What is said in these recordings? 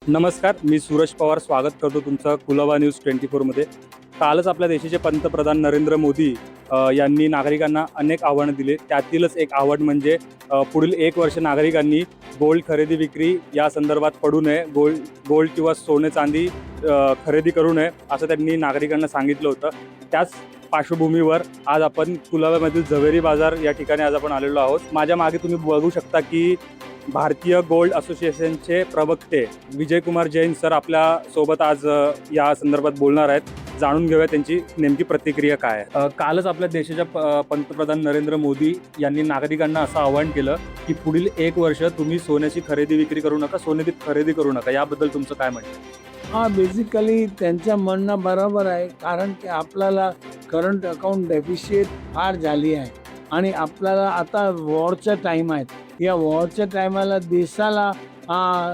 नमस्कार, मी सूरज पवार स्वागत करतो तुमचं कुलाबा न्यूज 24मध्ये. कालच आपल्या देशाचे पंतप्रधान नरेंद्र मोदी यांनी नागरिकांना अनेक आव्हानं दिले. त्यातीलच एक आव्हान म्हणजे पुढील 1 वर्ष नागरिकांनी गोल्ड खरेदी विक्री या संदर्भात पडू नये, गोल्ड किंवा सोने चांदी खरेदी करू नये असं त्यांनी नागरिकांना सांगितलं होतं. त्याच पार्श्वभूमीवर आज आपण कुलाब्यामधील झवेरी बाजार या ठिकाणी आज आपण आलेलो आहोत. माझ्या मागे तुम्ही बघू शकता की भारतीय गोल्ड असोसिएशनचे प्रवक्ते विजय कुमार जैन सर आपल्या सोबत आज या संदर्भात बोलणार आहेत. जाणून घेऊया त्यांची नेमकी प्रतिक्रिया काय आहे. कालच आपल्या देशाच्या पंतप्रधान नरेंद्र मोदी यांनी नागरिकांना असं आवाहन केलं की पुढील 1 वर्ष तुम्ही सोन्याची खरेदी विक्री करू नका, सोन्याची खरेदी करू नका. याबद्दल तुमचं काय म्हणणं? हां, बेसिकली त्यांचं म्हणणं बरोबर आहे. कारण की आपल्याला करंट अकाउंट डेफिशिट फार झाली आहे आणि आपल्याला आता वॉरचा टाईम आहे. या वॉरच्या टायमाला देशाला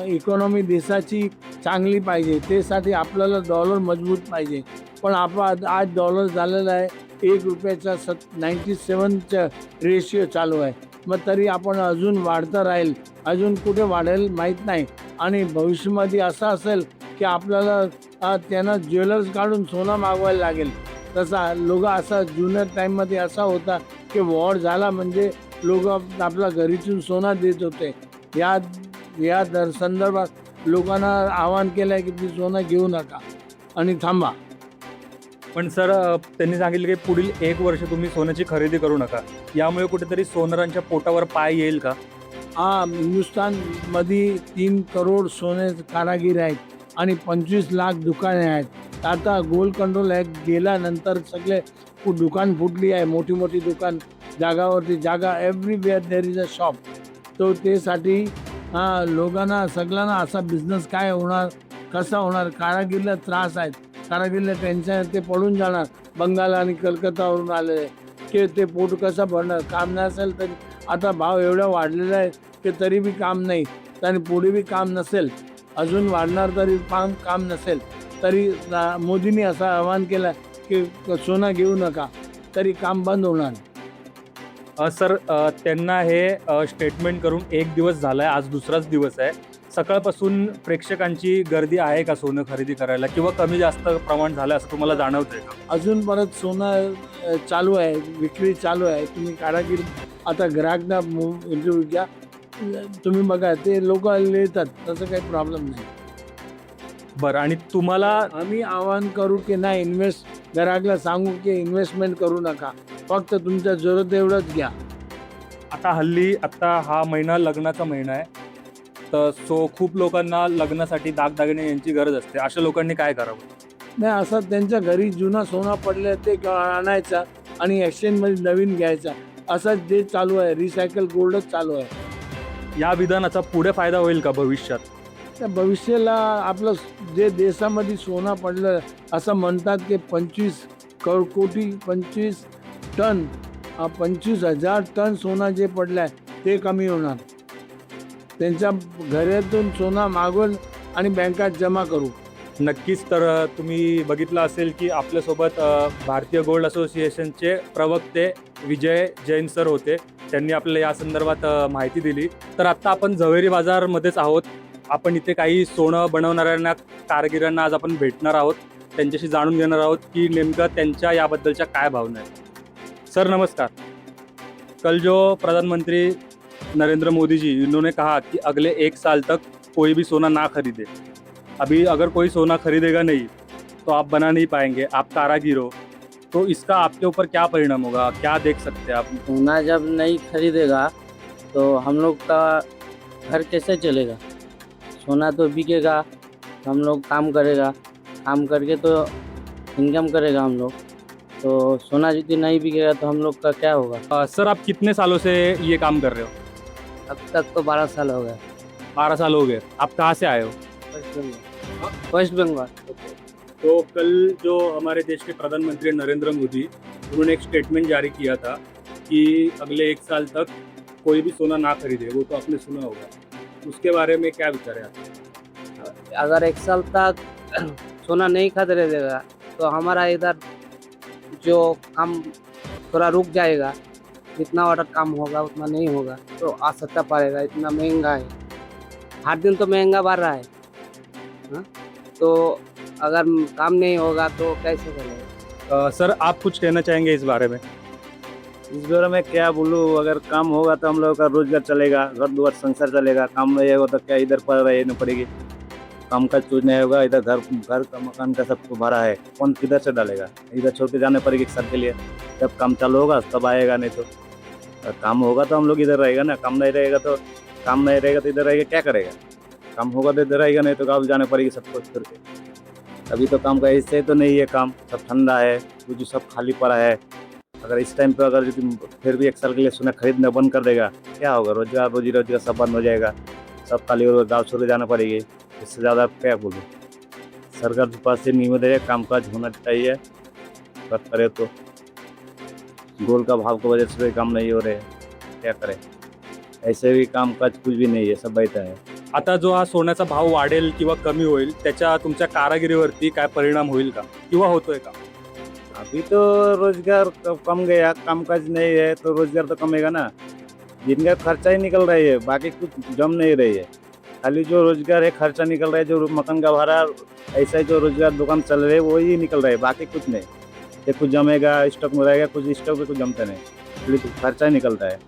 इकॉनॉमी देशाची चांगली पाहिजे, त्यासाठी आपल्याला डॉलर मजबूत पाहिजे. पण आपण आज डॉलर झालेला आहे 1 रुपयाचा 97चा रेशिओ चालू आहे. मग तरी आपण अजून वाढतं राहील, अजून कुठे वाढेल माहीत नाही. आणि भविष्यामध्ये असं असेल की आपल्याला त्यांना ज्वेलर्स काढून सोनं मागवायला लागेल. तसा लोक असा जुन्या टाईममध्ये असा होता की वॉर झाला म्हणजे लोक आपल्या घरीतून सोनं देत होते. या संदर्भात लोकांना आवाहन केलं आहे की ती सोनं घेऊ नका आणि थांबा. पण सर त्यांनी सांगितलं की पुढील 1 वर्ष तुम्ही सोन्याची खरेदी करू नका. यामुळे कुठेतरी सोनारांच्या पोटावर पाय येईल का? हिंदुस्थानमध्ये 3 करोड सोने कारागीर आहेत आणि 25 लाख दुकाने आहेत. आता गोल्ड कंट्रोल ॲक्ट गेल्यानंतर सगळे दुकान फुटली आहे, मोठी मोठी दुकान, जागावरती जागा, everywhere there is a shop. तो त्यासाठी लोकांना सगळ्यांना असा बिझनेस काय होणार, कसा होणार. कारागीरला त्रास आहेत, कारागीरला टेन्शन, ते पळून जाणार. बंगाल आणि कलकत्तावरून आलेले की ते पोट कसं भरणार. काम नसेल तरी आता भाव एवढा वाढलेला आहे की तरी बी काम नाही, आणि पुढे बी काम नसेल, अजून वाढणार तरी काम नसेल. तरी मोदींनी असं आवाहन केलं की सोनं घेऊ नका, तरी काम बंद होणार. सर त्यांना हे स्टेटमेंट करून 1 दिवस झाला आहे, आज दुसराच दिवस आहे. सकाळपासून प्रेक्षकांची गर्दी आहे का सोनं खरेदी करायला, किंवा कमी जास्त प्रमाण झालं असं तुम्हाला जाणवतंय का? अजून परत सोनं चालू आहे, विक्री चालू आहे. तुम्ही कारागीर आता ग्राहकना इंटरव्ह्यू घ्या, तुम्ही बघा, ते लोक येतात, तसं काही प्रॉब्लेम नाही. बरं, आणि तुम्हाला आम्ही आवाहन करू की नाही, ग्राहकला सांगू की इन्व्हेस्टमेंट करू नका, फक्त तुमच्या जरूरत एवढंच घ्या. आता हा महिना लग्नाचा महिना आहे, तर खूप लोकांना लग्नासाठी दागदागिने यांची गरज असते. अशा लोकांनी काय करावं? नाही, असं त्यांच्या घरी जुना सोना पडले ते आणायचा आणि एक्सचेंजमध्ये नवीन घ्यायचा, असं जे चालू आहे. रिसायकल गोल्डच चालू आहे. या विधानाचा पुढे फायदा होईल का भविष्यात? त्या भविष्याला आपलं जे देशामध्ये सोनं पडलं, असं म्हणतात की 25 कोटी 25 टन 25,000 टन सोनं जे पडलं आहे ते कमी होणार. त्यांच्या घरातून सोनं मागवून आणि बँकात जमा करू. नक्कीच. तर तुम्ही बघितलं असेल की आपल्यासोबत भारतीय गोल्ड असोसिएशनचे प्रवक्ते विजय जैन सर होते. त्यांनी आपल्याला या संदर्भात माहिती दिली. तर आत्ता आपण झवेरी बाजारमध्येच आहोत. आपण इथे काही सोनं बनवणाऱ्यांना, कारागिरांना आज आपण भेटणार आहोत. त्यांच्याशी जाणून घेणार आहोत की नेमकं त्यांच्या याबद्दलच्या काय भावना आहेत. सर नमस्कार. कल जो प्रधानमंत्री नरेंद्र मोदी जी इन्होंने कहा कि अगले 1 साल तक कोई भी सोना ना खरीदे. अभी अगर कोई सोना खरीदेगा नहीं तो आप बना नहीं पाएंगे, आप कारागिर हो, तो इसका आपके ऊपर क्या परिणाम होगा, क्या देख सकते हैं आप? सोना जब नहीं खरीदेगा तो हम लोग का घर कैसे चलेगा? सोना तो बिकेगा, हम लोग काम करेगा, काम करके तो इनकम करेगा हम लोग. तो सोना यदि नहीं बिकेगा तो हम लोग का क्या होगा? सर आप कितने सालों से ये काम कर रहे हो? अब तक तो 12 साल हो गए. 12 साल हो गए. आप कहाँ से आए हो? वेस्ट बंगाल. तो कल जो हमारे देश के प्रधानमंत्री नरेंद्र मोदी, उन्होंने एक स्टेटमेंट जारी किया था कि अगले 1 साल तक कोई भी सोना ना खरीदे. वो तो आपने सुना होगा, उसके बारे में क्या विचार है आपका? अगर 1 साल तक सोना नहीं खरीदेगा तो हमारा इधर जो काम थोड़ा रुक जाएगा. जितना ऑर्डर काम होगा उतना नहीं होगा, तो आ सकता पड़ेगा. इतना महंगा है, हर दिन तो महंगा बढ़ रहा है. तो अगर काम नहीं होगा तो कैसे चलेगा? सर आप कुछ कहना चाहेंगे इस बारे में? इस बारे में क्या बोलूँ, अगर काम होगा तो हम लोगों का रोजगार चलेगा, घर द्वार संसार चलेगा। काम नहीं होगा तो क्या इधर पर रहना पड़ेगी। काम का चूज नहीं होगा, इधर घर का मकान का सबको भरा है, कौन किधर से डालेगा? इधर छोड़ के जाने पड़ेगी एक साल के लिए। जब काम चालू होगा तब आएगा, नहीं तो काम होगा तो हम लोग इधर रहेगा ना। काम नहीं रहेगा तो इधर रहेगा, क्या करेगा? काम होगा तो इधर रहेगा, नहीं तो गाँव जाने पड़ेगी सबको छोड़ के। अभी तो काम का ऐसे तो नहीं है, काम सब ठंडा है, कुछ सब खाली पड़ा है। अगर इस टाइम पे अगर फिर भी एक साल के लिए सोना खरीदना बंद कर देगा, क्या होगा? रोजी सब बंद हो जाएगा, सब खाली और गाँव छोड़ के जाना पड़ेगी। इससे ज़्यादा क्या बोलूँ? सरकार के पास से निवेदन है, कामकाज होना चाहिए, अगर करे तो। गोल का भाव की वजह से काम नहीं हो रहे, क्या करें? ऐसे भी कामकाज कुछ भी नहीं है, सब बैठा है। आता जो हा सोन्याचा भाव वाढेल किंवा कमी होईल त्याच्या तुमच्या कारागिरीवरती काय परिणाम होईल का किंवा होतोय का? अभी तो रोजगार कम गया, कामकाज नहीं है तो रोजगार तो कमेगा ना। जिनका खर्चा ही निकल रही है, बाकी कुछ जम नहीं रही है। खाली जो रोजगार है खर्चा निकल रहा है, जो मकान का भाड़ा, ऐसा ही जो रोजगार दुकान चल रहे हैं वही निकल रहा है, बाकी कुछ नहीं। ये कुछ जमेगा, स्टॉक में रहेगा, कुछ स्टॉक में कुछ जमता नहीं, खाली खर्चा ही निकलता है।